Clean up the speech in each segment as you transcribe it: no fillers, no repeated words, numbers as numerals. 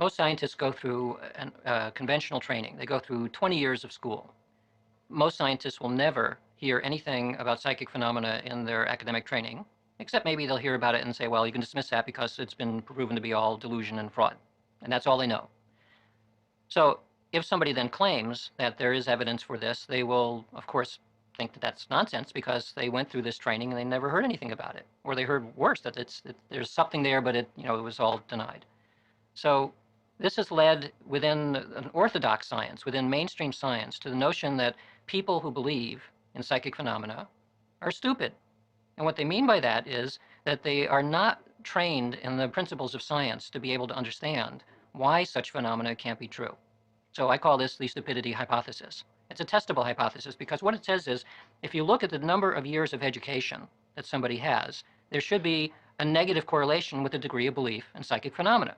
Most scientists go through conventional training. They go through 20 years of school. Most scientists will never hear anything about psychic phenomena in their academic training, except maybe they'll hear about it and say, well, you can dismiss that because it's been proven to be all delusion and fraud. And that's all they know. So if somebody then claims that there is evidence for this, they will, of course, think that that's nonsense because they went through this training and they never heard anything about it. Or they heard worse, that there's something there, but it was all denied. So this has led within an orthodox science, within mainstream science, to the notion that people who believe in psychic phenomena are stupid. And what they mean by that is that they are not trained in the principles of science to be able to understand why such phenomena can't be true. So I call this the stupidity hypothesis. It's a testable hypothesis because what it says is if you look at the number of years of education that somebody has, there should be a negative correlation with the degree of belief in psychic phenomena.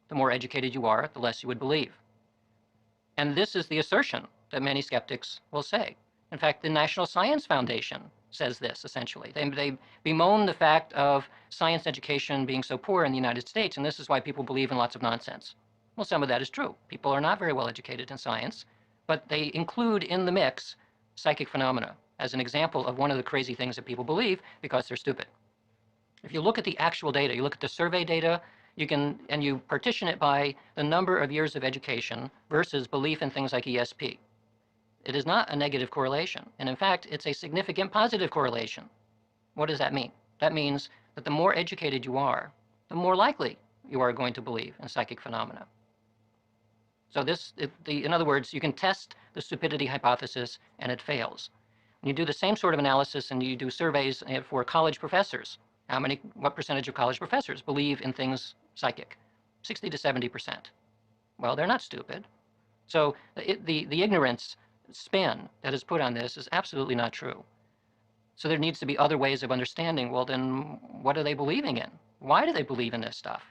The more educated you are, the less you would believe. And this is the assertion that many skeptics will say. In fact, the National Science Foundation says this, essentially. They bemoan the fact of science education being so poor in the United States, and this is why people believe in lots of nonsense. Well, some of that is true. People are not very well educated in science, but they include in the mix psychic phenomena as an example of one of the crazy things that people believe because they're stupid. If you look at the actual data, you look at the survey data, you partition it by the number of years of education versus belief in things like ESP. It is not a negative correlation. And in fact, it's a significant positive correlation. What does that mean? That means that the more educated you are, the more likely you are going to believe in psychic phenomena. So in other words, you can test the stupidity hypothesis and it fails. When you do the same sort of analysis and you do surveys for college professors, what percentage of college professors believe in things psychic? 60 to 70%. Well, they're not stupid. So the ignorance spin that is put on this is absolutely not true. So there needs to be other ways of understanding, well, then what are they believing in? Why do they believe in this stuff?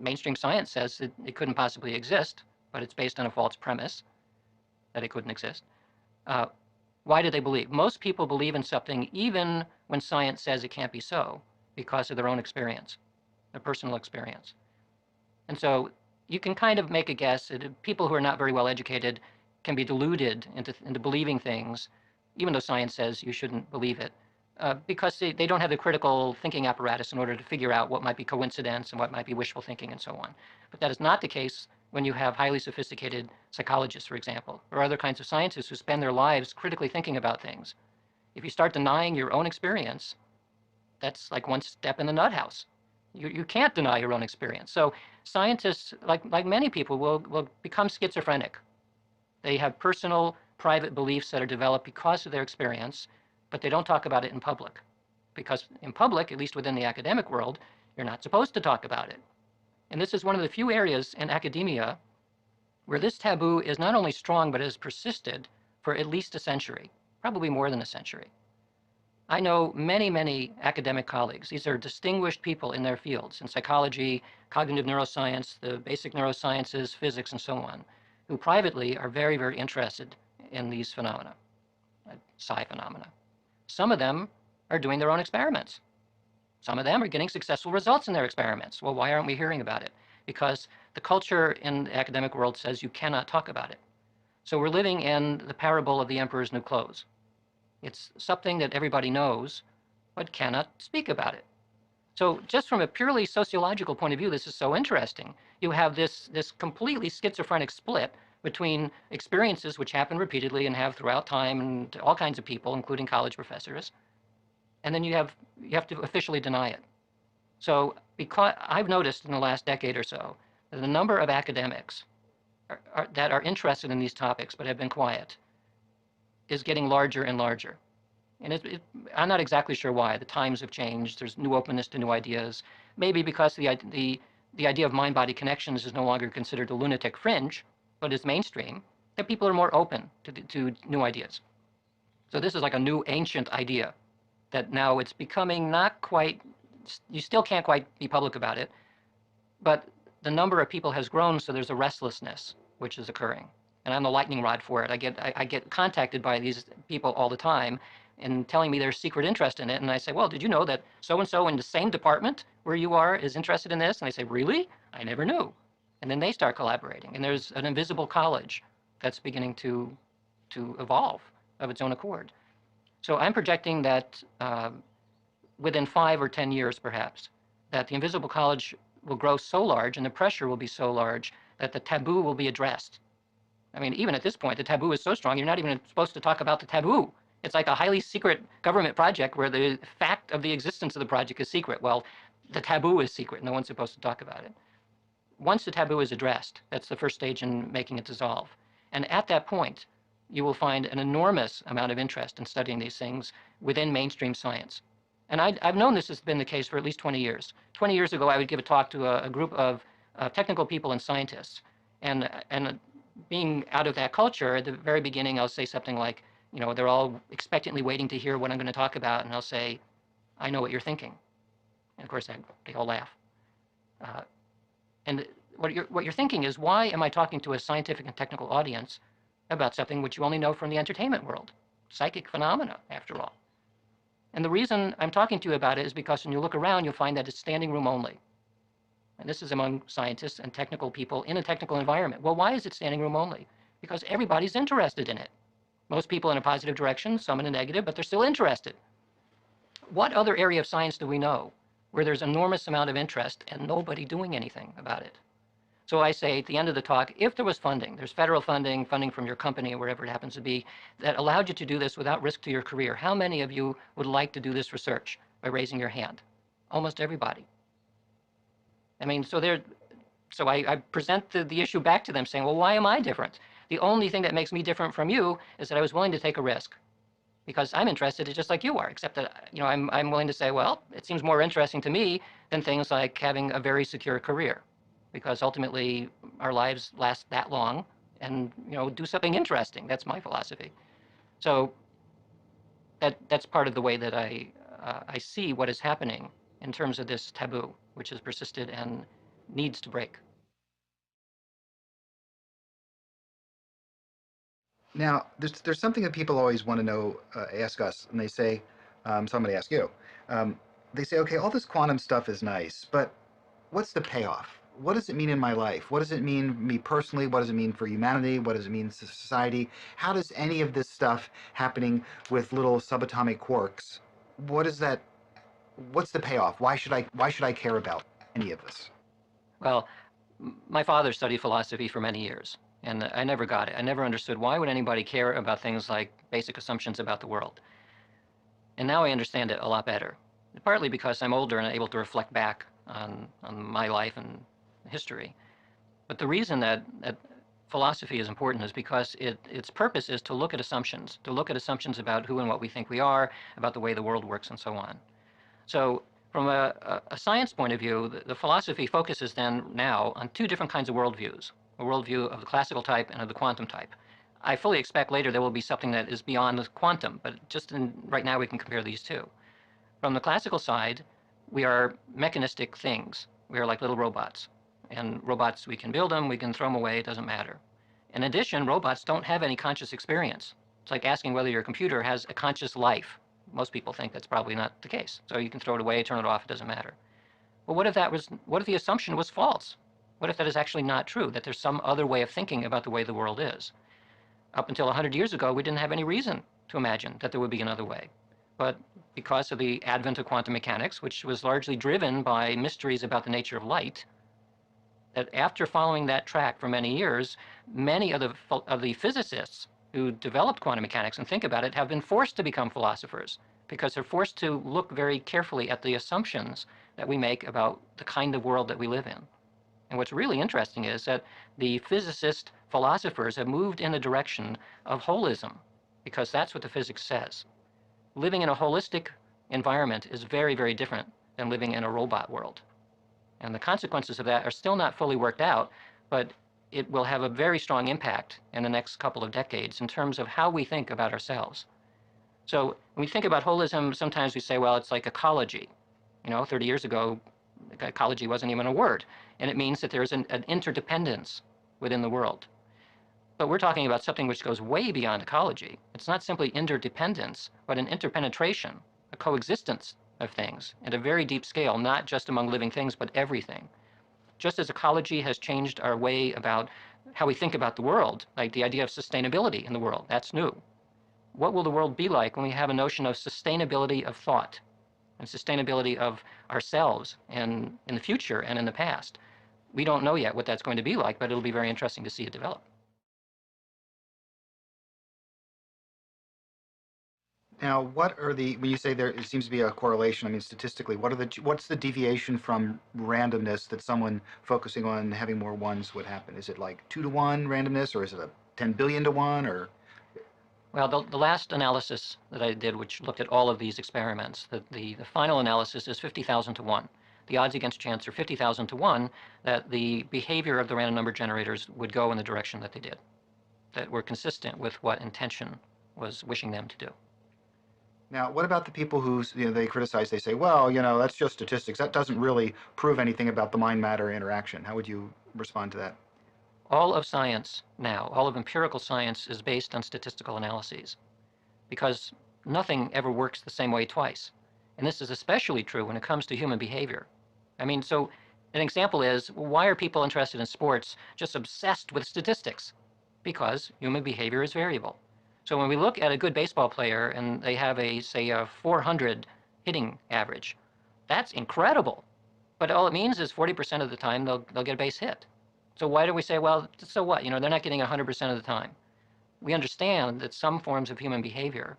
Mainstream science says that it couldn't possibly exist, but it's based on a false premise that it couldn't exist. Why do they believe? Most people believe in something even when science says it can't be so because of their own experience, their personal experience. And so you can kind of make a guess that people who are not very well educated can be deluded into believing things, even though science says you shouldn't believe it, because they don't have the critical thinking apparatus in order to figure out what might be coincidence and what might be wishful thinking and so on. But that is not the case when you have highly sophisticated psychologists, for example, or other kinds of scientists who spend their lives critically thinking about things. If you start denying your own experience, that's like one step in the nut house. You can't deny your own experience. So scientists, like many people, will become schizophrenic. They have personal, private beliefs that are developed because of their experience, but they don't talk about it in public. Because in public, at least within the academic world, you're not supposed to talk about it. And this is one of the few areas in academia where this taboo is not only strong, but has persisted for at least a century, probably more than a century. I know many, many academic colleagues. These are distinguished people in their fields, in psychology, cognitive neuroscience, the basic neurosciences, physics, and so on, who privately are very, very interested in these phenomena, psi phenomena. Some of them are doing their own experiments. Some of them are getting successful results in their experiments. Well, why aren't we hearing about it? Because the culture in the academic world says you cannot talk about it. So we're living in the parable of the emperor's new clothes. It's something that everybody knows, but cannot speak about it. So just from a purely sociological point of view, this is so interesting. You have this completely schizophrenic split between experiences which happen repeatedly and have throughout time and to all kinds of people, including college professors, and then you have to officially deny it. So because I've noticed in the last decade or so that the number of academics that are interested in these topics but have been quiet is getting larger and larger. And I'm not exactly sure why. The times have changed. There's new openness to new ideas. Maybe because the idea of mind-body connections is no longer considered a lunatic fringe, but is mainstream, that people are more open to new ideas. So this is like a new ancient idea that now it's becoming not quite, you still can't quite be public about it, but the number of people has grown, so there's a restlessness which is occurring. And I'm the lightning rod for it. I get contacted by these people all the time and telling me their secret interest in it. And I say, well, did you know that so-and-so in the same department where you are is interested in this? And they say, really? I never knew. And then they start collaborating. And there's an invisible college that's beginning to evolve of its own accord. So I'm projecting that within 5 or 10 years, perhaps, that the invisible college will grow so large and the pressure will be so large that the taboo will be addressed. I mean, even at this point, the taboo is so strong, you're not even supposed to talk about the taboo. It's like a highly secret government project where the fact of the existence of the project is secret. Well, the taboo is secret. No one's supposed to talk about it. Once the taboo is addressed, that's the first stage in making it dissolve. And at that point, you will find an enormous amount of interest in studying these things within mainstream science. And I've known this has been the case for at least 20 years. 20 years ago, I would give a talk to a group of technical people and scientists. And being out of that culture, at the very beginning, I'll say something like, you know, they're all expectantly waiting to hear what I'm going to talk about. And I'll say, I know what you're thinking. And of course, they all laugh. And what you're thinking is, why am I talking to a scientific and technical audience about something which you only know from the entertainment world? Psychic phenomena, after all. And the reason I'm talking to you about it is because when you look around, you'll find that it's standing room only. And this is among scientists and technical people in a technical environment. Well, why is it standing room only? Because everybody's interested in it. Most people in a positive direction, some in a negative, but they're still interested. What other area of science do we know where there's enormous amount of interest and nobody doing anything about it? So I say at the end of the talk, if there was funding, there's federal funding, funding from your company or wherever it happens to be, that allowed you to do this without risk to your career, how many of you would like to do this research by raising your hand? Almost everybody. I mean, so I present the issue back to them saying, well, why am I different? The only thing that makes me different from you is that I was willing to take a risk because I'm interested just like you are, except that, you know, I'm willing to say, well, it seems more interesting to me than things like having a very secure career, because ultimately our lives last that long, and, you know, do something interesting. That's my philosophy. So that's part of the way that I see what is happening in terms of this taboo, which has persisted and needs to break. Now, there's something that people always want to know, ask us, and they say, somebody ask you, um, they say, okay, all this quantum stuff is nice, but what's the payoff? What does it mean in my life? What does it mean me personally? What does it mean for humanity? What does it mean to society? How does any of this stuff happening with little subatomic quarks? What is that? What's the payoff? Why should I care about any of this? Well, my father studied philosophy for many years, and I never got it. I never understood why would anybody care about things like basic assumptions about the world. And now I understand it a lot better, partly because I'm older and able to reflect back on my life and history. But the reason that philosophy is important is because its purpose is to look at assumptions about who and what we think we are, about the way the world works, and so on. So from a science point of view, the philosophy focuses then now on two different kinds of worldviews, a worldview of the classical type and of the quantum type. I fully expect later there will be something that is beyond the quantum, but right now we can compare these two. From the classical side, we are mechanistic things. We are like little robots. And robots, we can build them, we can throw them away, it doesn't matter. In addition, robots don't have any conscious experience. It's like asking whether your computer has a conscious life. Most people think that's probably not the case. So you can throw it away, turn it off, it doesn't matter. Well, what if the assumption was false? What if that is actually not true, that there's some other way of thinking about the way the world is? Up until 100 years ago, we didn't have any reason to imagine that there would be another way. But because of the advent of quantum mechanics, which was largely driven by mysteries about the nature of light, that after following that track for many years, many of the physicists who developed quantum mechanics and think about it have been forced to become philosophers because they're forced to look very carefully at the assumptions that we make about the kind of world that we live in. And what's really interesting is that the physicist philosophers have moved in the direction of holism, because that's what the physics says. Living in a holistic environment is very, very different than living in a robot world. And the consequences of that are still not fully worked out, but it will have a very strong impact in the next couple of decades in terms of how we think about ourselves. So when we think about holism, sometimes we say, well, it's like ecology. You know, 30 years ago, ecology wasn't even a word. And it means that there's an interdependence within the world. But we're talking about something which goes way beyond ecology. It's not simply interdependence, but an interpenetration, a coexistence of things at a very deep scale, not just among living things, but everything. Just as ecology has changed our way about how we think about the world, like the idea of sustainability in the world, that's new. What will the world be like when we have a notion of sustainability of thought and sustainability of ourselves and in the future and in the past? We don't know yet what that's going to be like, but it'll be very interesting to see it develop. Now, what are the, when you say there it seems to be a correlation, I mean, statistically, what's the deviation from randomness that someone focusing on having more ones would happen? Is it like 2 to 1 randomness, or is it a 10 billion to 1, or? Well, the last analysis that I did, which looked at all of these experiments, the final analysis is 50,000 to 1. The odds against chance are 50,000 to 1 that the behavior of the random number generators would go in the direction that they did, that were consistent with what intention was wishing them to do. Now, what about the people who, they criticize, they say, well, that's just statistics. That doesn't really prove anything about the mind-matter interaction. How would you respond to that? All of science now, all of empirical science is based on statistical analyses because nothing ever works the same way twice. And this is especially true when it comes to human behavior. I mean, so an example is, why are people interested in sports just obsessed with statistics? Because human behavior is variable. So when we look at a good baseball player and they have say, a 400 hitting average, that's incredible. But all it means is 40% of the time they'll get a base hit. So why do we say, well, so what? They're not getting 100% of the time. We understand that some forms of human behavior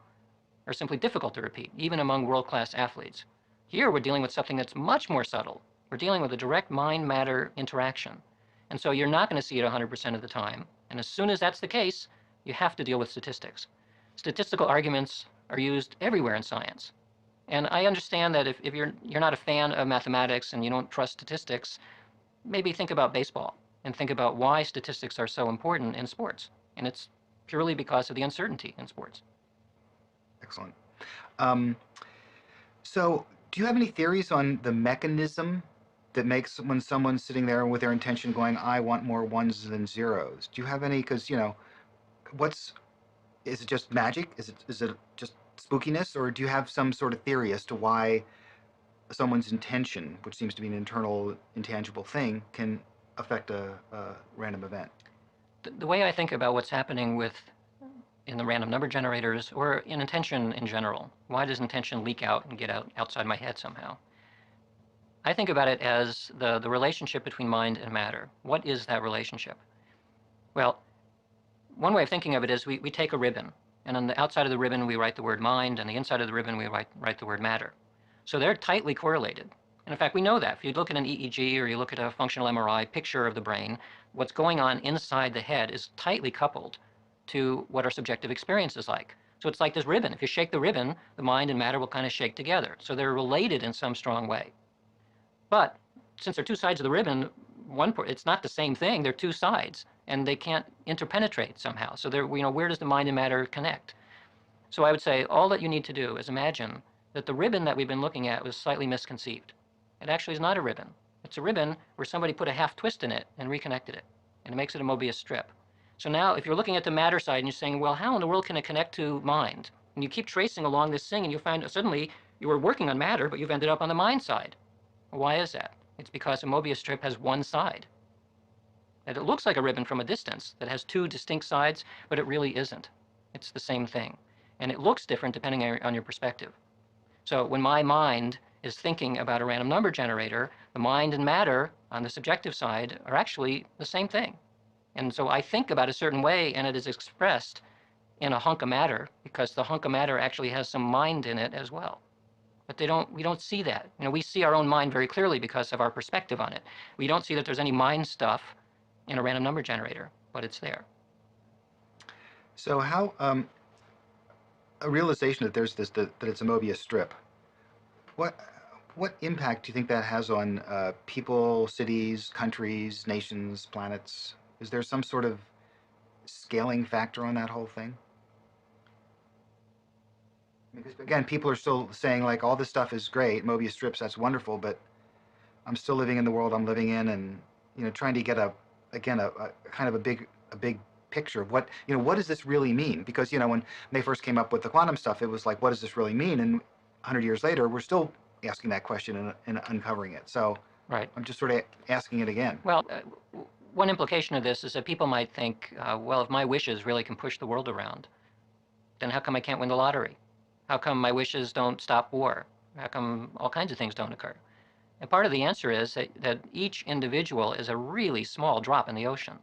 are simply difficult to repeat, even among world-class athletes. Here we're dealing with something that's much more subtle. We're dealing with a direct mind-matter interaction. And so you're not going to see it 100% of the time. And as soon as that's the case, you have to deal with statistics. Statistical arguments are used everywhere in science. And I understand that if you're not a fan of mathematics and you don't trust statistics, maybe think about baseball and think about why statistics are so important in sports. And it's purely because of the uncertainty in sports. Excellent. Um, so, do you have any theories on the mechanism that makes when someone's sitting there with their intention going, I want more ones than zeros? Do you have any? Because, what's, is it just magic? Is it just spookiness? Or do you have some sort of theory as to why someone's intention, which seems to be an internal, intangible thing, can affect a random event? The way I think about what's happening in the random number generators or in intention in general, why does intention leak out and get outside my head somehow? I think about it as the relationship between mind and matter. What is that relationship? Well, one way of thinking of it is we take a ribbon, and on the outside of the ribbon we write the word mind, and the inside of the ribbon we write the word matter. So they're tightly correlated. And in fact, we know that. If you look at an EEG or you look at a functional MRI picture of the brain, what's going on inside the head is tightly coupled to what our subjective experience is like. So it's like this ribbon. If you shake the ribbon, the mind and matter will kind of shake together. So they're related in some strong way. But since they're two sides of the ribbon, it's not the same thing. They're two sides, and they can't interpenetrate somehow. So where does the mind and matter connect? So I would say all that you need to do is imagine that the ribbon that we've been looking at was slightly misconceived. It actually is not a ribbon. It's a ribbon where somebody put a half twist in it and reconnected it, and it makes it a Mobius strip. So now if you're looking at the matter side and you're saying, well, how in the world can it connect to mind? And you keep tracing along this thing and you find suddenly you were working on matter, but you've ended up on the mind side. Why is that? It's because a Mobius strip has one side. And it looks like a ribbon from a distance that has two distinct sides, but it really isn't. It's the same thing. And it looks different depending on your perspective. So when my mind is thinking about a random number generator, the mind and matter on the subjective side are actually the same thing. And so I think about a certain way, and it is expressed in a hunk of matter because the hunk of matter actually has some mind in it as well. But we don't see that. We see our own mind very clearly because of our perspective on it. We don't see that there's any mind stuff in a random number generator, but it's there. So, how a realization that there's that it's a Mobius strip. What what impact do you think that has on people, cities, countries, nations, planets? Is there some sort of scaling factor on that whole thing? Because again, people are still saying like all this stuff is great, Mobius strips, that's wonderful, but I'm still living in the world I'm living in, and trying to get a kind of a big picture of what does this really mean? Because when they first came up with the quantum stuff, it was like, what does this really mean? And 100 years later, we're still asking that question and uncovering it. So Right. I'm just sort of asking it again. Well, one implication of this is that people might think, well, if my wishes really can push the world around, then how come I can't win the lottery? How come my wishes don't stop war? How come all kinds of things don't occur? And part of the answer is that each individual is a really small drop in the ocean.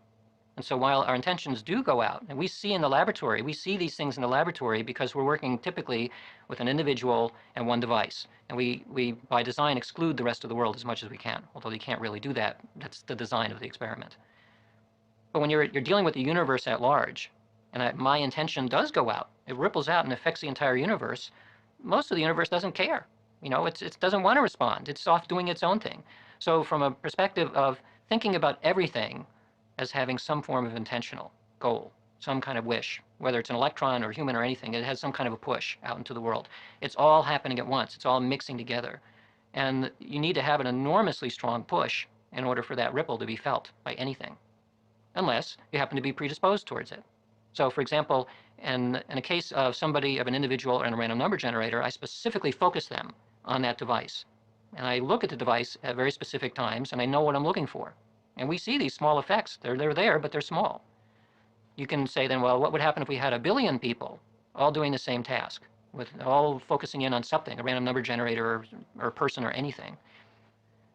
And so while our intentions do go out, and we see in the laboratory, we see these things in the laboratory because we're working typically with an individual and one device. And we by design, exclude the rest of the world as much as we can, although you can't really do that. That's the design of the experiment. But when you're dealing with the universe at large, and my intention does go out, it ripples out and affects the entire universe, most of the universe doesn't care. It doesn't want to respond. It's off doing its own thing. So from a perspective of thinking about everything as having some form of intentional goal, some kind of wish, whether it's an electron or human or anything, it has some kind of a push out into the world. It's all happening at once. It's all mixing together. And you need to have an enormously strong push in order for that ripple to be felt by anything, unless you happen to be predisposed towards it. So for example, in a case of somebody, of an individual or in a random number generator, I specifically focus them on that device. And I look at the device at very specific times, and I know what I'm looking for. And we see these small effects. They're there, but they're small. You can say then, well, what would happen if we had 1 billion people all doing the same task, with all focusing in on something, a random number generator or person or anything?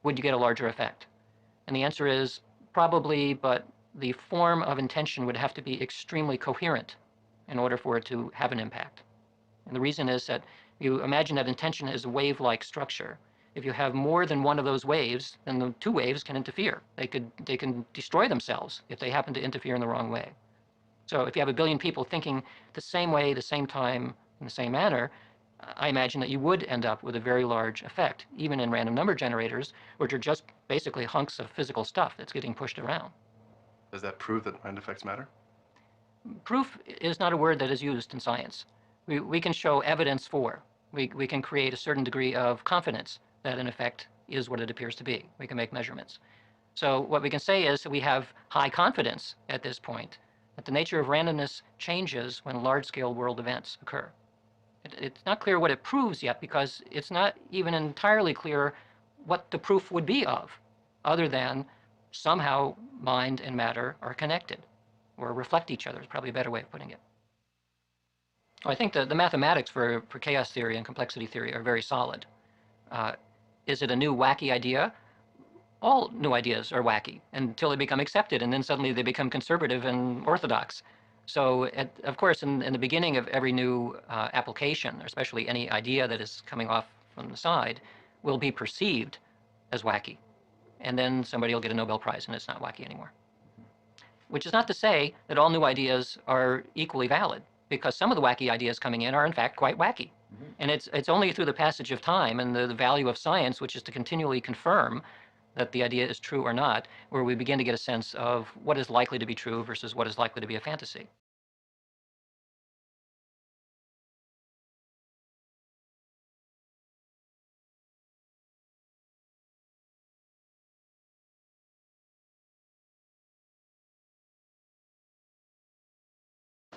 Would you get a larger effect? And the answer is probably, but the form of intention would have to be extremely coherent in order for it to have an impact. And the reason is that you imagine that intention is a wave-like structure. If you have more than one of those waves, then the two waves can interfere. They can destroy themselves if they happen to interfere in the wrong way. So if you have 1 billion people thinking the same way, the same time, in the same manner, I imagine that you would end up with a very large effect, even in random number generators, which are just basically hunks of physical stuff that's getting pushed around. Does that prove that random effects matter? Proof is not a word that is used in science. We can show evidence for. We can create a certain degree of confidence that an effect is what it appears to be. We can make measurements. So what we can say is that we have high confidence at this point that the nature of randomness changes when large-scale world events occur. It's not clear what it proves yet, because it's not even entirely clear what the proof would be of, other than somehow mind and matter are connected, or reflect each other is probably a better way of putting it. I think the mathematics for chaos theory and complexity theory are very solid. Is it a new wacky idea? All new ideas are wacky until they become accepted, and then suddenly they become conservative and orthodox. So, of course, in the beginning of every new application, or especially any idea that is coming off from the side, will be perceived as wacky. And then somebody will get a Nobel Prize and it's not wacky anymore. Which is not to say that all new ideas are equally valid, because some of the wacky ideas coming in are in fact quite wacky. Mm-hmm. And it's only through the passage of time and the value of science, which is to continually confirm that the idea is true or not, where we begin to get a sense of what is likely to be true versus what is likely to be a fantasy.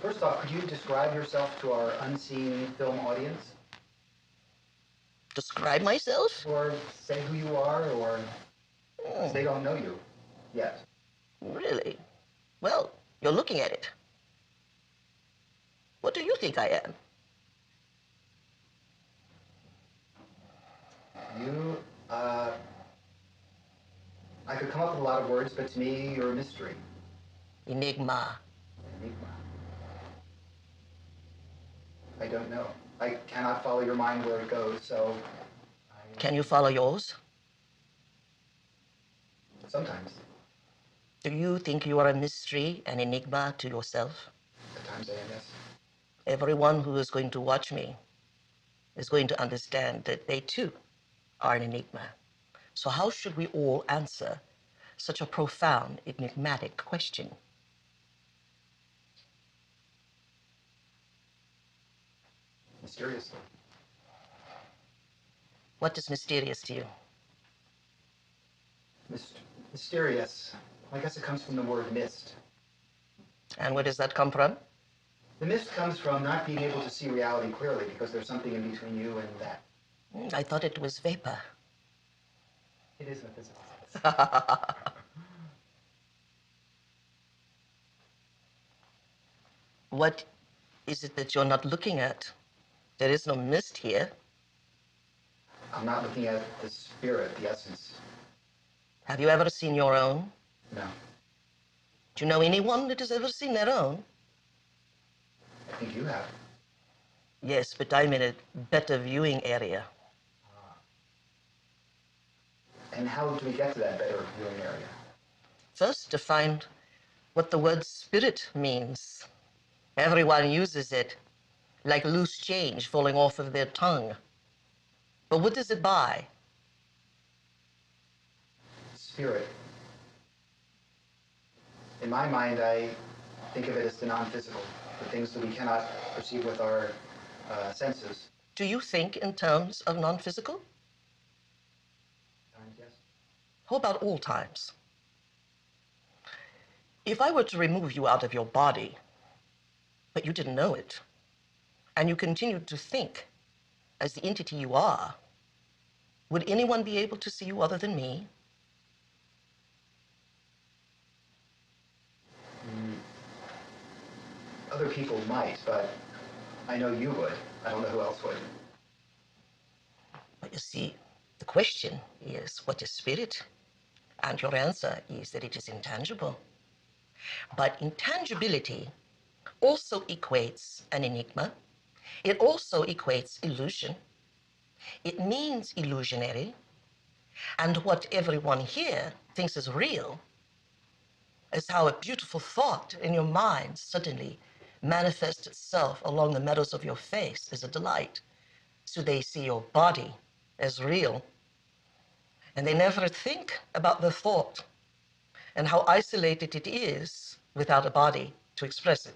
First off, could you describe yourself to our unseen film audience? Describe myself? Or say who you are, or they don't know you yet. Really? Well, you're looking at it. What do you think I am? You, I could come up with a lot of words, but to me, you're a mystery. Enigma. Enigma. I don't know. I cannot follow your mind where it goes, so... Can you follow yours? Sometimes. Do you think you are a mystery, an enigma to yourself? At times I am, yes. Everyone who is going to watch me is going to understand that they too are an enigma. So how should we all answer such a profound, enigmatic question? Mysteriously. What is mysterious to you? Mysterious. I guess it comes from the word mist. And where does that come from? The mist comes from not being able to see reality clearly because there's something in between you and that. I thought it was vapor. It is metaphysical. What is it that you're not looking at? There is no mist here. I'm not looking at the spirit, the essence. Have you ever seen your own? No. Do you know anyone that has ever seen their own? I think you have. Yes, but I'm in a better viewing area. And how do we get to that better viewing area? First, to find what the word spirit means. Everyone uses it like loose change falling off of their tongue. But what does it buy? Spirit. In my mind, I think of it as the non-physical, the things that we cannot perceive with our senses. Do you think in terms of non-physical? Yes. How about all times? If I were to remove you out of your body, but you didn't know it, and you continued to think as the entity you are, would anyone be able to see you other than me? Other people might, but I know you would. I don't know who else would. But you see, the question is, what is spirit? And your answer is that it is intangible. But intangibility also equates an enigma. It also equates illusion. It means illusionary. And what everyone here thinks is real is how a beautiful thought in your mind suddenly manifests itself along the meadows of your face as a delight. So they see your body as real. And they never think about the thought and how isolated it is without a body to express it.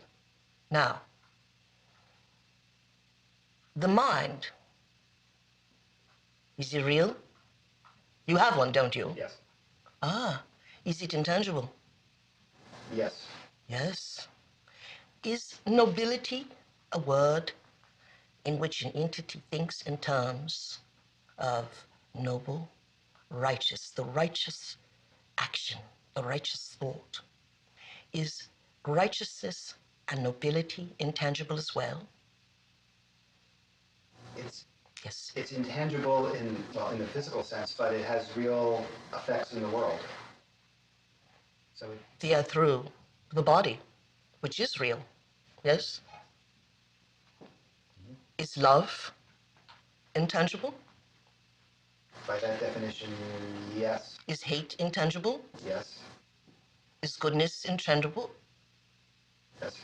Now, the mind, is it real? You have one, don't you? Yes. Ah, is it intangible? Yes. Yes. Is nobility a word in which an entity thinks in terms of noble, righteous, the righteous action, the righteous thought? Is righteousness and nobility intangible as well? It's Yes. it's intangible in the physical sense, but it has real effects in the world. So They are through the body, which is real. Yes? Is love intangible? by that definition, yes. Is hate intangible? Yes. Is goodness intangible? Yes.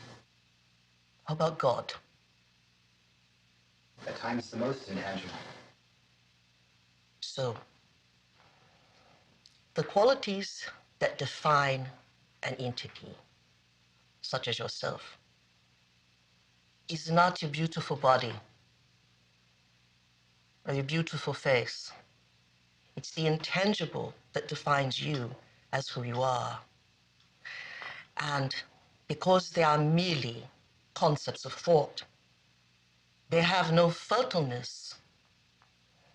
How about God? At times the most intangible. So, the qualities that define an entity, such as yourself, is not your beautiful body or your beautiful face. It's the intangible that defines you as who you are. And because they are merely concepts of thought, they have no fertileness.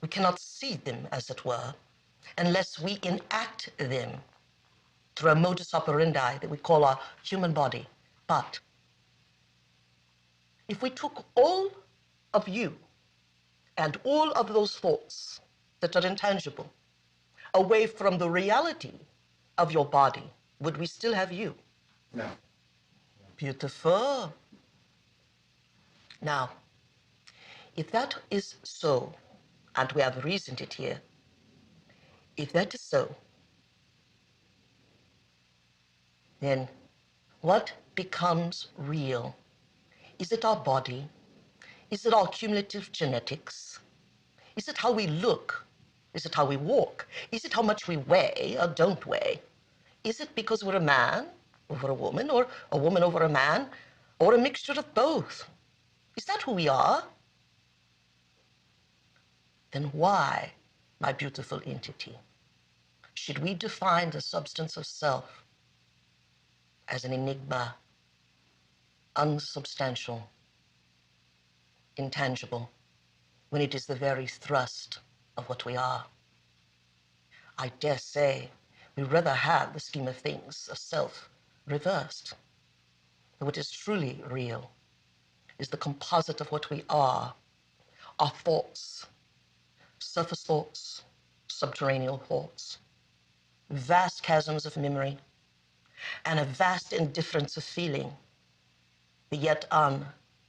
We cannot see them, as it were, unless we enact them through a modus operandi that we call our human body. But if we took all of you and all of those thoughts that are intangible away from the reality of your body, would we still have you? No. Beautiful. Now, if that is so, and we have reasoned it here, if that is so, then what becomes real? Is it our body? Is it our cumulative genetics? Is it how we look? Is it how we walk? Is it how much we weigh or don't weigh? Is it because we're a man over a woman, or a woman over a man, or a mixture of both? Is that who we are? Then why, my beautiful entity, should we define the substance of self as an enigma, unsubstantial, intangible, when it is the very thrust of what we are? I dare say We'd rather have the scheme of things, of self, reversed. But what is truly real is the composite of what we are, our thoughts, surface thoughts, subterranean thoughts, vast chasms of memory, and a vast indifference of feeling, the yet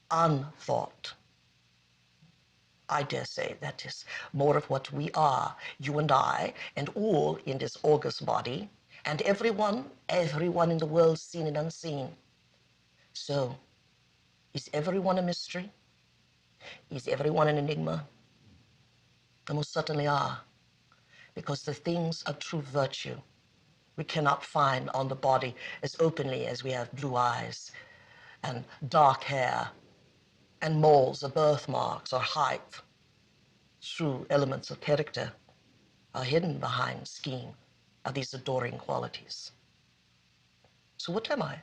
unthought. I dare say that is more of what we are, you and I, and all in this august body, and everyone in the world, seen and unseen. So, is everyone a mystery? Is everyone an enigma? They most certainly are, because the things of true virtue we cannot find on the body as openly as we have blue eyes and dark hair and moles or birthmarks or height. True elements of character are hidden behind scheme of these adoring qualities. So what am I?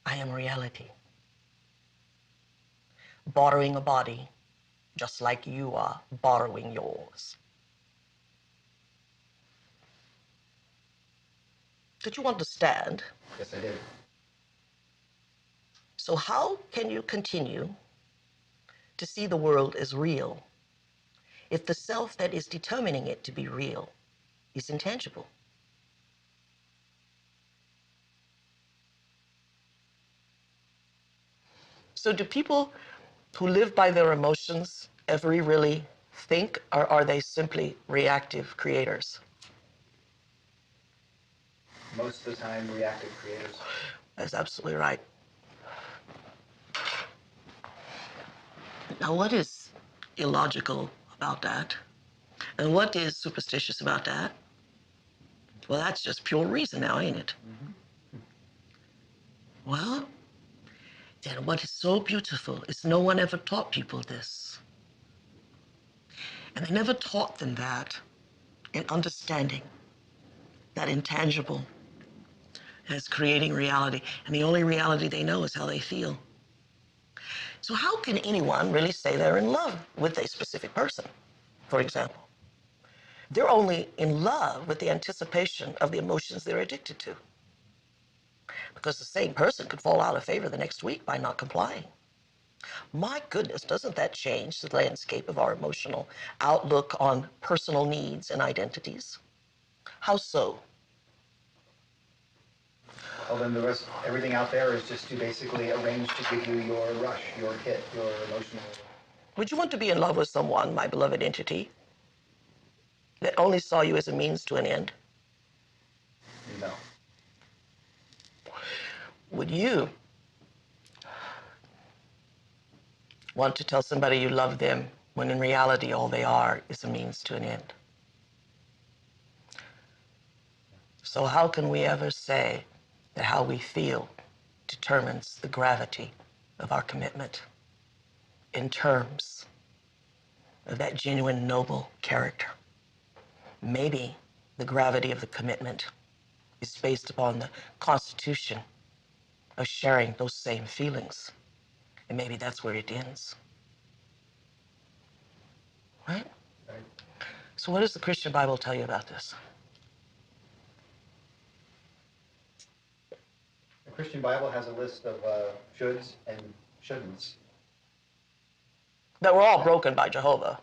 I am reality, borrowing a body just like you are borrowing yours. Did you understand? Yes, I did. So how can you continue to see the world as real if the self that is determining it to be real is intangible? So do people who live by their emotions ever really think, or are they simply reactive creators? Most of the time, reactive creators. That's absolutely right. Now, what is illogical about that? And what is superstitious about that? Well, that's just pure reason now, ain't it? Well, then what is so beautiful is no one ever taught people this. And they never taught them that in understanding that intangible as creating reality. And the only reality they know is how they feel. So how can anyone really say they're in love with a specific person, for example? They're only in love with the anticipation of the emotions they're addicted to. Because the same person could fall out of favor the next week by not complying. My goodness, doesn't that change the landscape of our emotional outlook on personal needs and identities? How so? Well, then the rest, everything out there is just to basically arrange to give you your rush, your hit, your emotional. Would you want to be in love with someone, my beloved entity, that only saw you as a means to an end? No. Would you want to tell somebody you love them when in reality all they are is a means to an end? So how can we ever say that how we feel determines the gravity of our commitment in terms of that genuine noble character? Maybe the gravity of the commitment is based upon the constitution of sharing those same feelings. And maybe that's where it ends. Right? Right. So what does the Christian Bible tell you about this? The Christian Bible has a list of shoulds and shouldn'ts. That we're all broken by Jehovah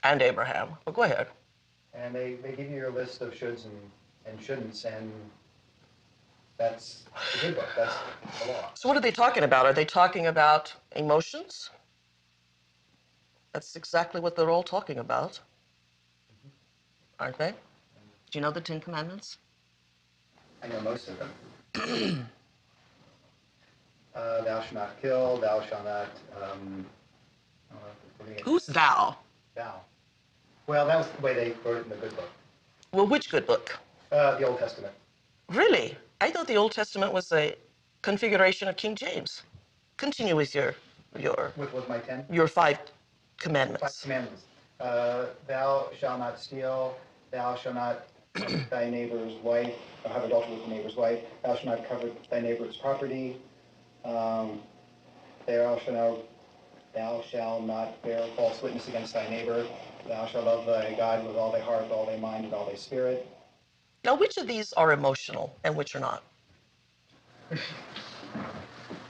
and Abraham. But go ahead. And they give you your list of shoulds and shouldn'ts, and that's the good book. That's the law. So what are they talking about? Are they talking about emotions? That's exactly what they're all talking about, aren't they? Do you know the Ten Commandments? I know most of them. Thou shalt not kill. Thou shalt not. Who's thou? Thou. Well, that was the way they wrote it in the good book. Well, which good book? The Old Testament. Really? I thought the Old Testament was a configuration of King James. Continue with your With my 10? your five 5 commandments. commandments. Thou shalt not steal. Thou shalt not covet thy neighbor's wife, or have adultery with the neighbor's wife. Thou shalt not covet thy neighbor's property. Thou shalt not bear false witness against thy neighbor. Thou shalt love thy God with all thy heart, with all thy mind, with all thy spirit. Now, which of these are emotional and which are not?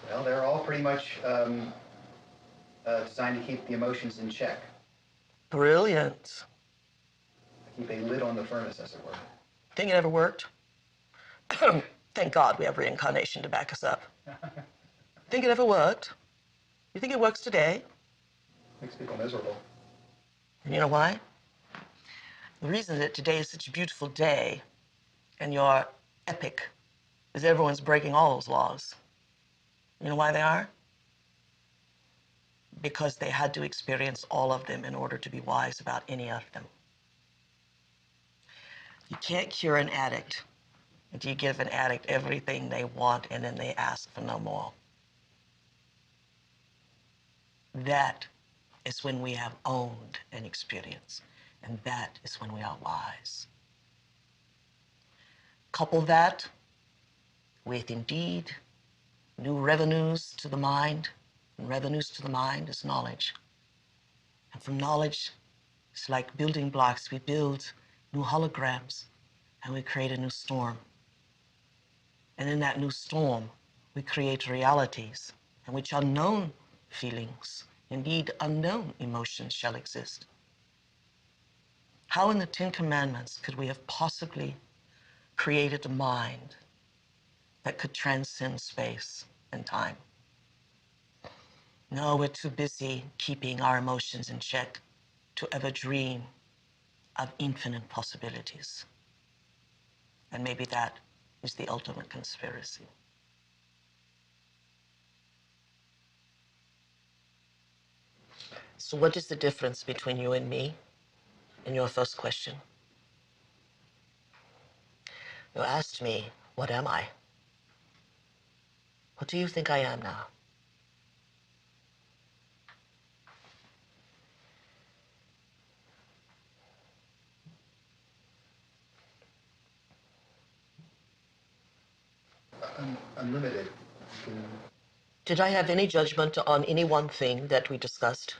Well, they're all pretty much designed to keep the emotions in check, Brilliant. keep a lid on the furnace, as it were. Think it ever worked? Thank God we have reincarnation to back us up. Think it ever worked? You think it works today? Makes people miserable. And you know why? The reason that today is such a beautiful day and you're epic is everyone's breaking all those laws. You know why they are? Because they had to experience all of them in order to be wise about any of them. You can't cure an addict until you give an addict everything they want and then they ask for no more. That is when we have owned an experience, and that is when we are wise. Couple that with indeed new revenues to the mind, and revenues to the mind is knowledge. And from knowledge, it's like building blocks. We build new holograms and we create a new storm. And in that new storm, we create realities in which unknown feelings, indeed unknown emotions shall exist. How in the Ten Commandments could we have possibly created a mind that could transcend space and time? No, we're too busy keeping our emotions in check to ever dream of infinite possibilities. And maybe that is the ultimate conspiracy. So what is the difference between you and me in your first question? You asked me, what am I? What do you think I am now? Unlimited. Did I have any judgment on any one thing that we discussed?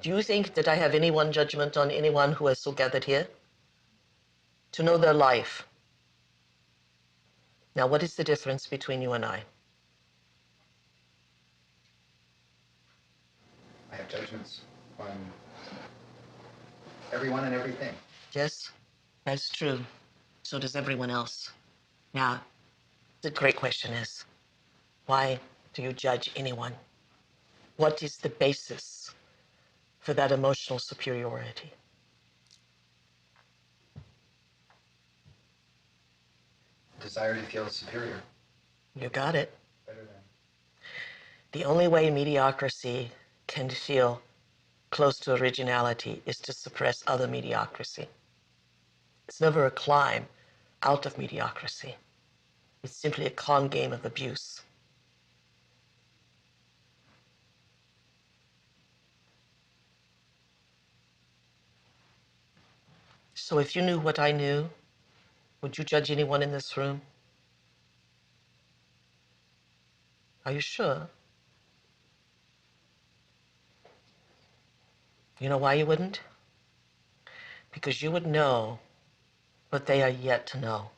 Do you think that I have any one judgment on anyone who has so gathered here? To know their life. Now, what is the difference between you and I? I have judgments on everyone and everything. Yes, that's true. So does everyone else. Now, the great question is, why do you judge anyone? What is the basis for that emotional superiority? Desire to feel superior. You got it. Better than. The only way mediocrity can feel close to originality is to suppress other mediocrity. It's never a climb out of mediocrity. It's simply a con game of abuse. So if you knew what I knew, would you judge anyone in this room? Are you sure? You know why you wouldn't? Because you would know what they are yet to know.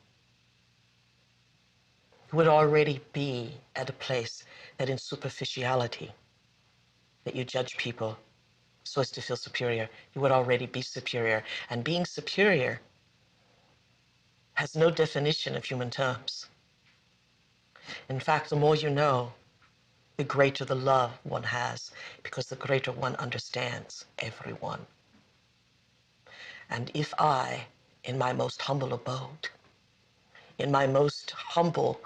You would already be at a place that in superficiality, that you judge people so as to feel superior. You would already be superior. And being superior has no definition of human terms. In fact, the more you know, the greater the love one has, because the greater one understands everyone. And if I, in my most humble abode, in my most humble,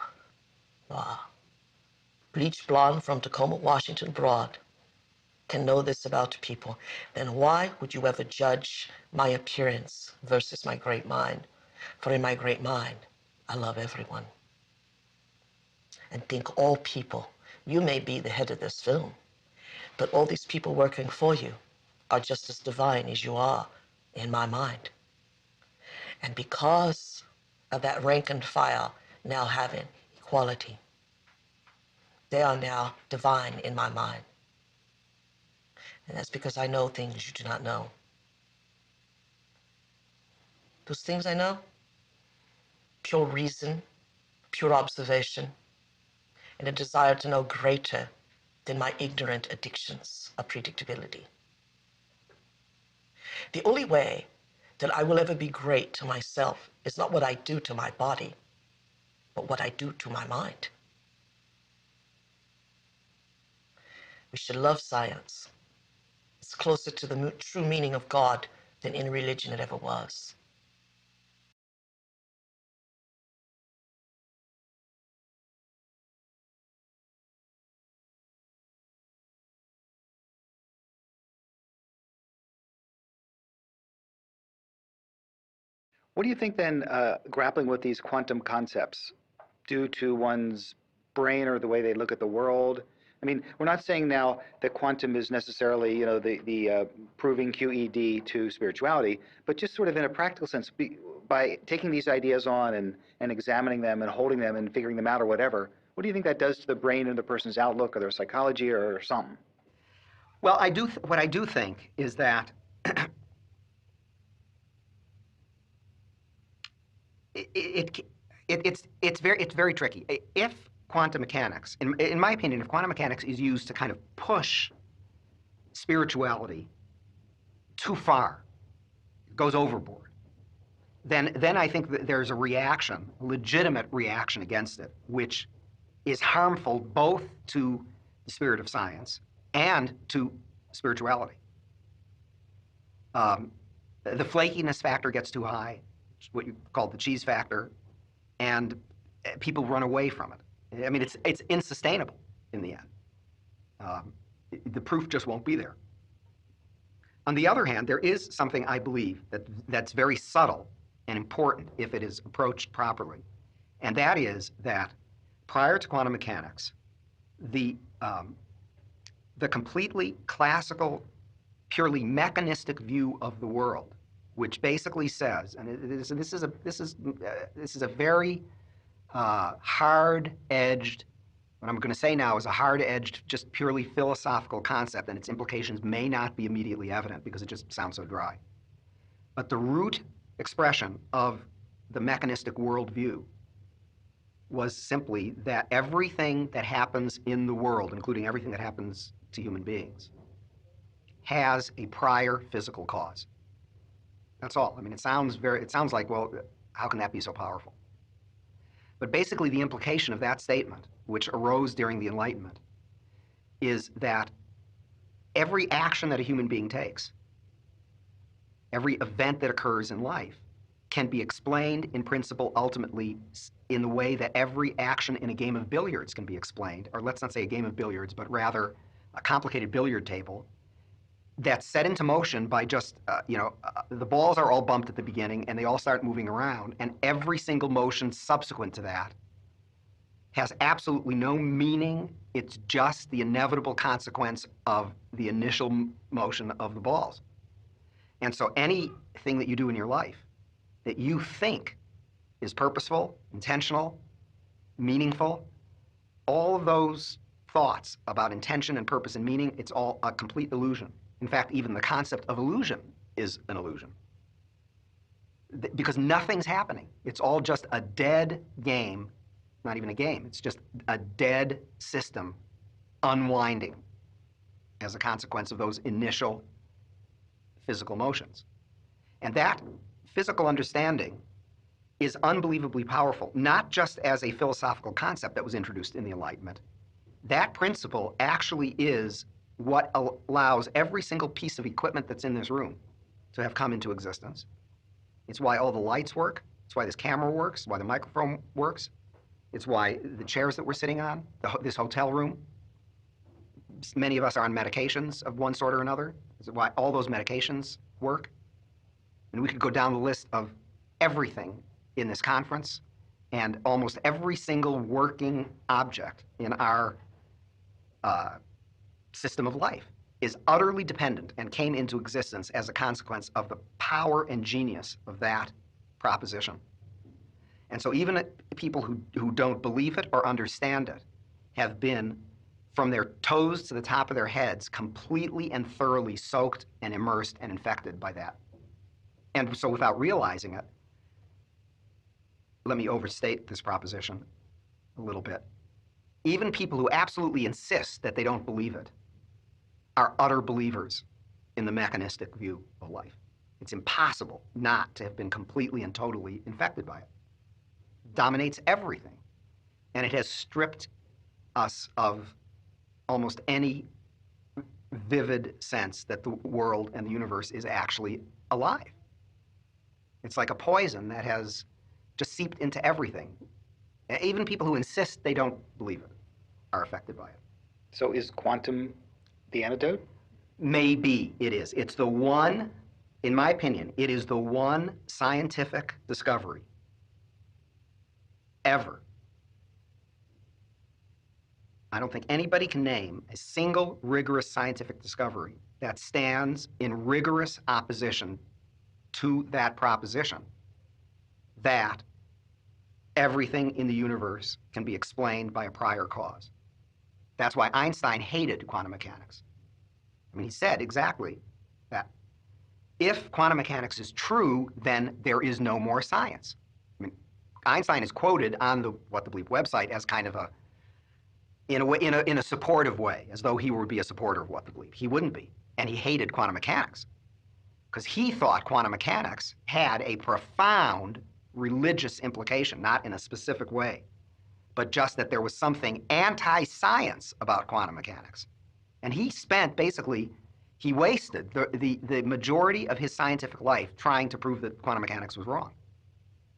bleached blonde from Tacoma, Washington, broad, can know this about people, then why would you ever judge my appearance versus my great mind? For in my great mind, I love everyone. And think all people, you may be the head of this film, but all these people working for you are just as divine as you are in my mind. And because of that rank and file now having equality, they are now divine in my mind. And that's because I know things you do not know. Those things I know, pure reason, pure observation, and a desire to know greater than my ignorant addictions of predictability. The only way that I will ever be great to myself is not what I do to my body, but what I do to my mind. We should love science. It's closer to the true meaning of God than any religion it ever was. What do you think then, grappling with these quantum concepts, due to one's brain or the way they look at the world? I mean, we're not saying now that quantum is necessarily, the proving QED to spirituality, but just sort of in a practical sense, by taking these ideas on and examining them and holding them and figuring them out or whatever, what do you think that does to the brain and the person's outlook or their psychology or something? Well, what I do think is that it's very tricky. If quantum mechanics, in my opinion, if quantum mechanics is used to kind of push spirituality too far, goes overboard, then I think that there's a reaction, a legitimate reaction against it, which is harmful both to the spirit of science and to spirituality. The flakiness factor gets too high, what you call the cheese factor, and people run away from it. I mean, it's insustainable in the end. The proof just won't be there. On the other hand, there is something I believe that's very subtle and important if it is approached properly, and that is that prior to quantum mechanics, the completely classical, purely mechanistic view of the world, which basically says, and this is a very hard-edged, what I'm going to say now is a hard-edged, just purely philosophical concept, and its implications may not be immediately evident because it just sounds so dry. But the root expression of the mechanistic worldview was simply that everything that happens in the world, including everything that happens to human beings, has a prior physical cause. That's all. I mean, it sounds like, well, how can that be so powerful? But basically the implication of that statement, which arose during the Enlightenment, is that every action that a human being takes, every event that occurs in life, can be explained in principle ultimately in the way that every action in a game of billiards can be explained, or let's not say a game of billiards, but rather a complicated billiard table that's set into motion by just, the balls are all bumped at the beginning and they all start moving around, and every single motion subsequent to that has absolutely no meaning. It's just the inevitable consequence of the initial motion of the balls. And so anything that you do in your life that you think is purposeful, intentional, meaningful, all of those thoughts about intention and purpose and meaning, it's all a complete illusion. In fact, even the concept of illusion is an illusion. Because nothing's happening. It's all just a dead game, not even a game, it's just a dead system unwinding as a consequence of those initial physical motions. And that physical understanding is unbelievably powerful, not just as a philosophical concept that was introduced in the Enlightenment. That principle actually is what allows every single piece of equipment that's in this room to have come into existence. It's why all the lights work. It's why this camera works, why the microphone works. It's why the chairs that we're sitting on, this hotel room, many of us are on medications of one sort or another. It's why all those medications work. And we could go down the list of everything in this conference, and almost every single working object in our system of life is utterly dependent and came into existence as a consequence of the power and genius of that proposition. And so even people who don't believe it or understand it have been, from their toes to the top of their heads, completely and thoroughly soaked and immersed and infected by that. And so without realizing it, let me overstate this proposition a little bit. Even people who absolutely insist that they don't believe it are utter believers in the mechanistic view of life. It's impossible not to have been completely and totally infected by it. It dominates everything. And it has stripped us of almost any vivid sense that the world and the universe is actually alive. It's like a poison that has just seeped into everything. Even people who insist they don't believe it are affected by it. So is quantum the antidote? Maybe it is. It's the one, in my opinion, it is the one scientific discovery ever. I don't think anybody can name a single rigorous scientific discovery that stands in rigorous opposition to that proposition that everything in the universe can be explained by a prior cause. That's why Einstein hated quantum mechanics. I mean, he said exactly that. If quantum mechanics is true, then there is no more science. I mean, Einstein is quoted on the What the Bleep website as kind of in a supportive way, as though he would be a supporter of What the Bleep. He wouldn't be, and he hated quantum mechanics because he thought quantum mechanics had a profound religious implication, not in a specific way, but just that there was something anti-science about quantum mechanics. And he spent basically, he wasted the majority of his scientific life trying to prove that quantum mechanics was wrong.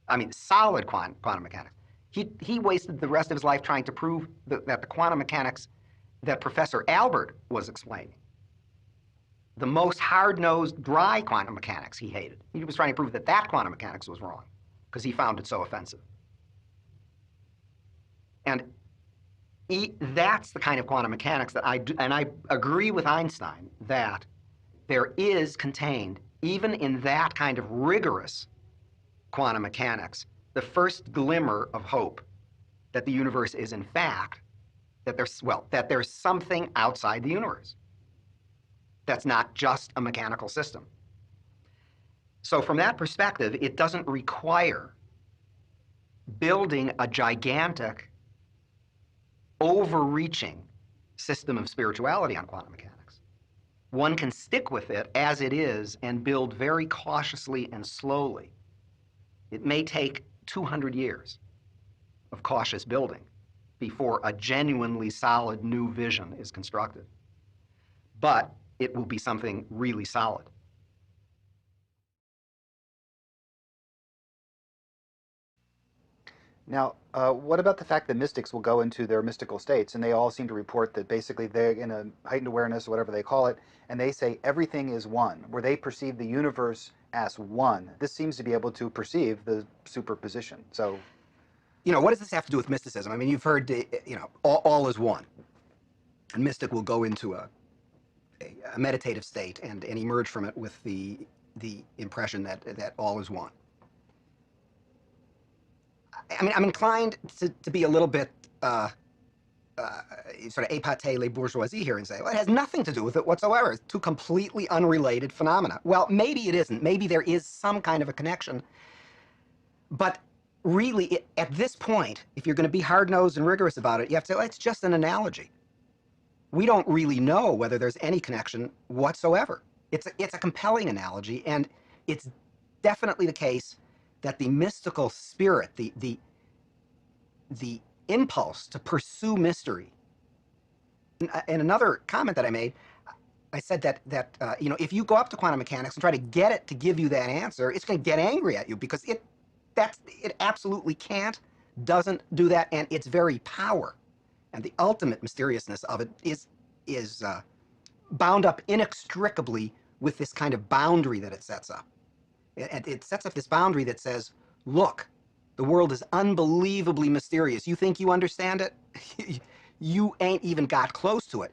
I mean, solid quantum mechanics. He wasted the rest of his life trying to prove that the quantum mechanics that Professor Albert was explaining, the most hard-nosed, dry quantum mechanics he hated. He was trying to prove that that quantum mechanics was wrong because he found it so offensive. And that's the kind of quantum mechanics that I do, and I agree with Einstein that there is contained, even in that kind of rigorous quantum mechanics, the first glimmer of hope that the universe is in fact, that there's something outside the universe that's not just a mechanical system. So from that perspective, it doesn't require building a gigantic, overreaching system of spirituality on quantum mechanics. One can stick with it as it is and build very cautiously and slowly. It may take 200 years of cautious building before a genuinely solid new vision is constructed. But it will be something really solid. Now, what about the fact that mystics will go into their mystical states, and they all seem to report that basically they're in a heightened awareness, whatever they call it, and they say everything is one, where they perceive the universe as one. This seems to be able to perceive the superposition. So, What does this have to do with mysticism? I mean, you've heard, all is one. A mystic will go into a meditative state and emerge from it with the impression that all is one. I mean, I'm inclined to be a little bit sort of épater les bourgeoisie here and say, well, it has nothing to do with it whatsoever. It's two completely unrelated phenomena. Well, maybe it isn't. Maybe there is some kind of a connection. But really, at this point, if you're going to be hard-nosed and rigorous about it, you have to say, well, it's just an analogy. We don't really know whether there's any connection whatsoever. It's a compelling analogy, and it's definitely the case that the mystical spirit, the impulse to pursue mystery. And another comment that I made, I said that if you go up to quantum mechanics and try to get it to give you that answer, it's going to get angry at you because it absolutely can't, doesn't do that, and its very power and the ultimate mysteriousness of it is bound up inextricably with this kind of boundary that it sets up. It sets up this boundary that says, look, the world is unbelievably mysterious. You think you understand it? You ain't even got close to it.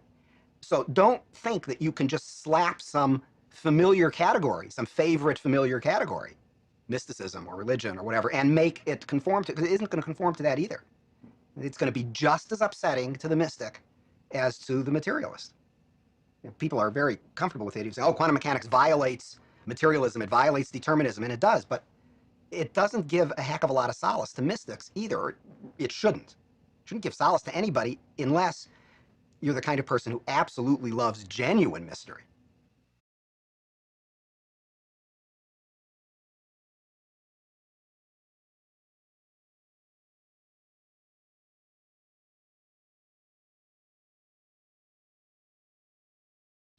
So don't think that you can just slap some familiar category, some favorite familiar category, mysticism or religion or whatever, and make it conform to, because it isn't going to conform to that either. It's going to be just as upsetting to the mystic as to the materialist. People are very comfortable with it. You say, oh, quantum mechanics violates materialism, it violates determinism, and it does, but it doesn't give a heck of a lot of solace to mystics either. It shouldn't. It shouldn't give solace to anybody unless you're the kind of person who absolutely loves genuine mystery.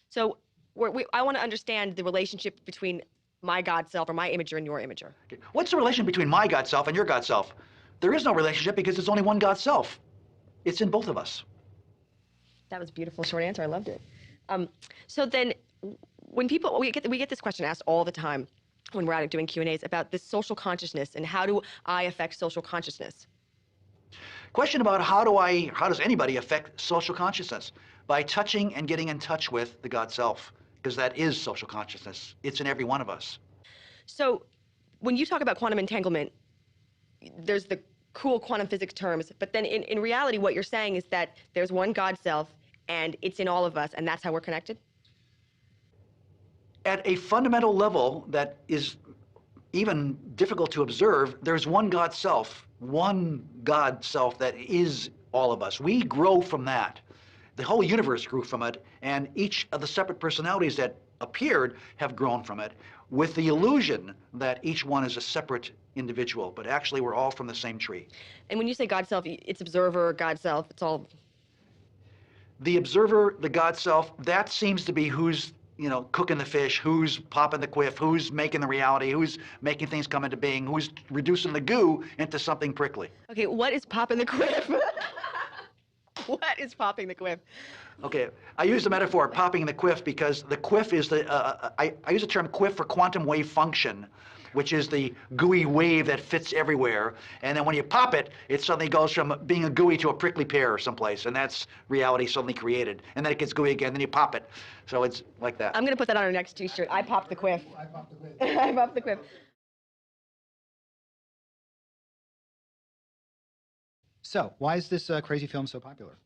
So I want to understand the relationship between my God self or my imager and your imager. Okay. What's the relation between my God self and your God self? There is no relationship because it's only one God self. It's in both of us. That was a beautiful short answer. I loved it. So then, when people we get this question asked all the time when we're out doing Q&As about this social consciousness and how do I affect social consciousness? Question about how does anybody affect social consciousness? By touching and getting in touch with the God self, because that is social consciousness. It's in every one of us. So when you talk about quantum entanglement, there's the cool quantum physics terms, but then in reality, what you're saying is that there's one God self and it's in all of us, and that's how we're connected? At a fundamental level that is even difficult to observe, there's one God self that is all of us. We grow from that. The whole universe grew from it, and each of the separate personalities that appeared have grown from it, with the illusion that each one is a separate individual, but actually we're all from the same tree. And when you say God self, it's observer, God self, it's all... The observer, the God self, that seems to be who's cooking the fish, who's popping the quiff, who's making the reality, who's making things come into being, who's reducing the goo into something prickly. Okay, what is popping the quiff? What is popping the quiff? Okay, I use the metaphor popping the quiff because the quiff is I use the term quiff for quantum wave function, which is the gooey wave that fits everywhere. And then when you pop it, it suddenly goes from being a gooey to a prickly pear someplace, and that's reality suddenly created. And then it gets gooey again, then you pop it. So it's like that. I'm gonna put that on our next t-shirt. I popped the quiff. I popped the quiff. I popped the quiff. So, why is this crazy film so popular?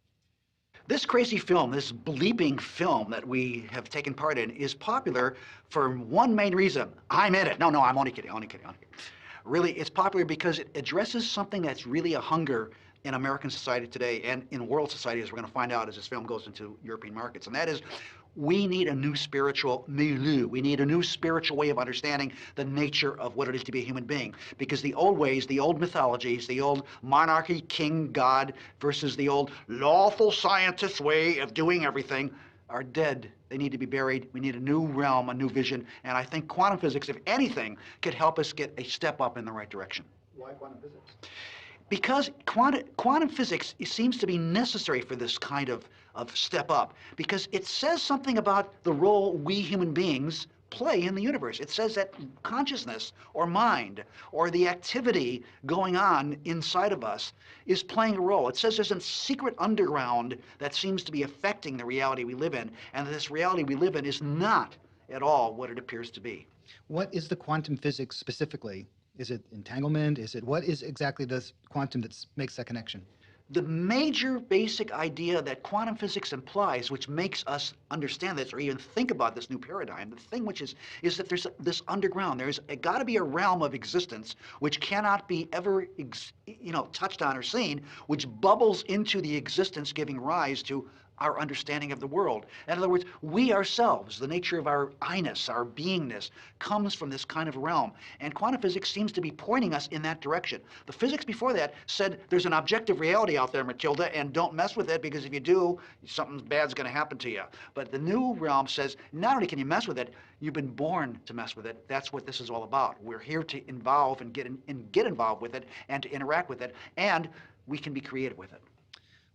This crazy film, this bleeping film that we have taken part in, is popular for one main reason. I'm in it. No, I'm only kidding, only kidding. Really, it's popular because it addresses something that's really a hunger in American society today and in world society, as we're going to find out as this film goes into European markets. And that is, we need a new spiritual milieu. We need a new spiritual way of understanding the nature of what it is to be a human being. Because the old ways, the old mythologies, the old monarchy, king, God, versus the old lawful scientist way of doing everything are dead. They need to be buried. We need a new realm, a new vision. And I think quantum physics, if anything, could help us get a step up in the right direction. Why quantum physics? Because quantum physics seems to be necessary for this kind of step up, because it says something about the role we human beings play in the universe. It says that consciousness or mind or the activity going on inside of us is playing a role. It says there's a secret underground that seems to be affecting the reality we live in, and this reality we live in is not at all what it appears to be. What is the quantum physics specifically? Is it entanglement? What is exactly the quantum that makes that connection? The major basic idea that quantum physics implies, which makes us understand this or even think about this new paradigm, the thing which is that there's this underground. There's got to be a realm of existence which cannot be ever, touched on or seen, which bubbles into the existence, giving rise to our understanding of the world. In other words, we ourselves, the nature of our I-ness, our beingness, comes from this kind of realm. And quantum physics seems to be pointing us in that direction. The physics before that said there's an objective reality out there, Matilda, and don't mess with it, because if you do, something bad's going to happen to you. But the new realm says not only can you mess with it, you've been born to mess with it. That's what this is all about. We're here to involve and get involved with it and to interact with it, and we can be creative with it.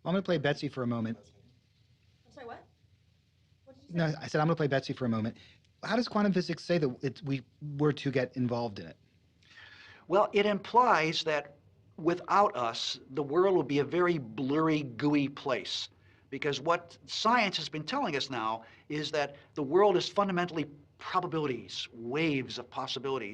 Well, I'm going to play Betsy for a moment. Sorry, what? No, I said I'm going to play Betsy for a moment. How does quantum physics say that we were to get involved in it? Well, it implies that without us, the world will be a very blurry, gooey place. Because what science has been telling us now is that the world is fundamentally probabilities, waves of possibilities.